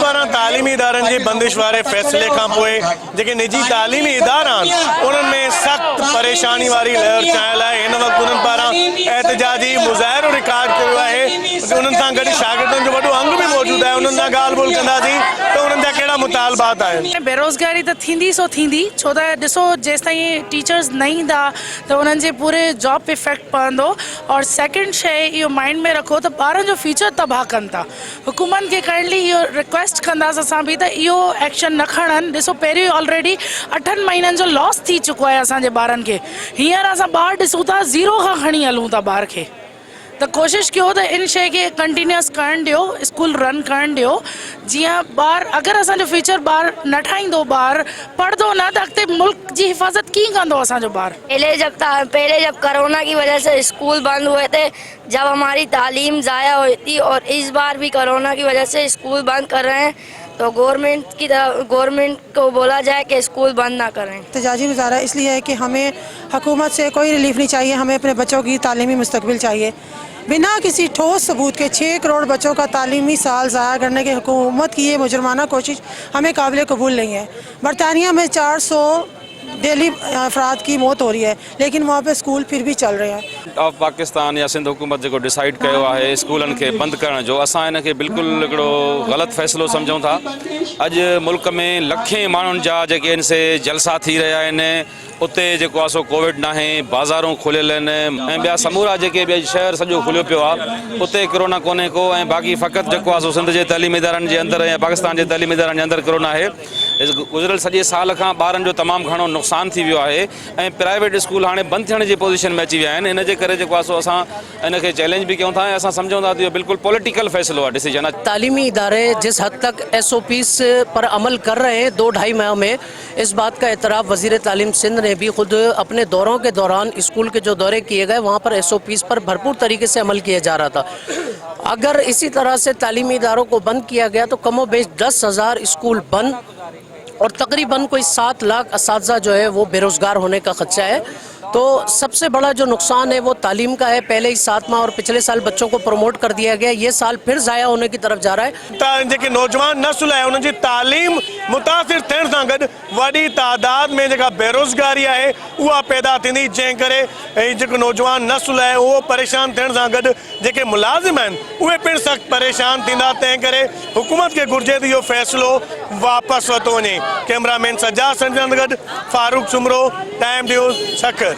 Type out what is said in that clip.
पारां तालीमी इदारनि जी बंदिश वारे फ़ैसिले खां पोइ जेके निजी तालीमी इदारा आहिनि उन्हनि में सख़्त परेशानी वारी लहर चाहियल आहे। हिन वक़्तु उन्हनि पारां एहतजाजी मुज़ाहिरो रिकॉर्ड कयो आहे। उन्हनि सां गॾु शागिर्दनि जो वॾो अंग बि मौजूदु आहे। उन्हनि सां ॻाल्हि ॿोल कंदासीं त उन्हनि जा कहिड़ा मुतालबात आहिनि। बेरोज़गारी त थींदी सो थींदी, छो त ॾिसो जेसि ताईं टीचर्स न ईंदा त उन्हनि जे पूरे जॉब पे इफेक्ट पवंदो। और सेकेंड शइ इहो माइंड में रखो त ॿारनि जो फ्यूचर तबाह कनि था। हुकूमत खे काइंडली इहो रिक्वेस्ट कंदासीं असां बि त इहो एक्शन न खणनि। ॾिसो पहिरियों ऑलरेडी 8 महीननि जो लॉस थी चुको आहे असांजे ॿारनि खे। हींअर असां ॿार ॾिसूं था ज़ीरो खां खणी हलूं था ॿार खे। त कोशिशि कयो त इन शइ खे कंटिन्यूअस करणु ॾियो, स्कूल रन करणु ॾियो, जीअं ॿार अगरि असांजो फ्यूचर ॿार न ठाहींदो, ॿार पढ़ंदो न, त अॻिते मुल्क जी हिफ़ाज़त कीअं कंदो असांजो ॿार। पहले जब कोरोना की वजह से स्कूल बंद हुए थे, जब हमारी तालीम ज़ाया हुई थी, और इस बार भी कोरोना की वजह से स्कूल बंद कर रहे हैं, तो गवर्नमेंट को बोला जाए कि स्कूल बंद ना करें। एहतजाजी मुजाहरा इसलिए है कि हमें हुकूमत से कोई रिलीफ नहीं चाहिए, हमें अपने बच्चों की तालीमी मुस्तकबिल चाहिए। बिना किसी ठोस सबूत के 6 करोड़ बच्चों का तालीमी साल ज़ाया करने की हुकूमत की ये मुजरमाना कोशिश हमें काबिल कबूल नहीं है। बरतानिया में 400 डेली अफराद की मौत हो रही है, लेकिन वहाँ पे स्कूल फिर भी चल रहे हैं। ऑफ पाकिस्तान या सिंध हुकूमत जो डिसाइड किया है स्कूलन के बंद करण जो, असां इन खे बिल्कुलु हिकिड़ो ग़लति फ़ैसिलो सम्झूं था। अॼु मुल्क में लखें माण्हुनि जा जेके आहिनि से जलसा थी रहिया आहिनि। उते जेको आहे सो कोविड न आहे, बाज़ारूं खुलियल आहिनि ऐं ॿिया समूरा जेके ॿिया शहर सॼो खुलियो पियो आहे, उते कोरोना कोन्हे को। ऐं बाक़ी फ़क़ति जेको आहे सो सिंध जे तइलीमी इदारनि जे अंदरि या पाकिस्तान जे तइलीमी इदारनि जे अंदरि कोरोना आहे। गुज़िरियल सॼे साल खां ॿारनि जो तमामु घणो नुक़सानु थी वियो आहे ऐं प्राइवेट स्कूल हाणे बंदि थियण जी पोज़ीशन में अची विया आहिनि। इन जे करे जेको आहे सो असां इन खे चैलेंज बि कयूं था ऐं असां सम्झूं था त इहो बिल्कुलु पॉलिटिकल फ़ैसिलो आहे, डिसीजन आहे। तालीमी इदारे जिस हद तक SOPs पर अमल कर रहे हैं 2-2.5 माह में, इस बात का एतराफ़ वज़ीर तालीम सिंध ने भी खुद अपने दौरों के दौरान स्कूल के जो दौरे किए गए वहाँ पर SOPs पर भरपूर तरीके से अमल किया जा रहा था। अगर इसी तरह से तालीमी इदारों को बंद किया गया तो कमोबेश 10,000 स्कूल बंद और तकरीबन कोई 7 लाख असातिज़ा जो है वो बेरोज़गार होने का खदशा है। तो सबसे बड़ा जो नुकसान है वो तालीम का है। पहले ही 7 माह और पिछले साल बच्चों को प्रमोट कर दिया गया, ये साल फिर ज़ाया होने की तरफ जा रहा है। जेके नौजवान नस्ल है उनकी तालीम मुतासिर थियण सां गॾु वॾी तादाद में जेका बेरोज़गारी है उहा पैदा थींदी, जंहिं करे जेको नौजवान नस्ल है वो परेशान थियण सां गॾु जेके मुलाज़िम आहिनि उहे पिणु सख़्तु परेशान थींदा। तंहिं करे हुकूमत खे घुर्जे त इहो फ़ैसिलो वापसि वरितो वञे। कैमरामैन सज्जाद संजय सां गॾु फारूक सुमरो, टाइम न्यूज़, शकर।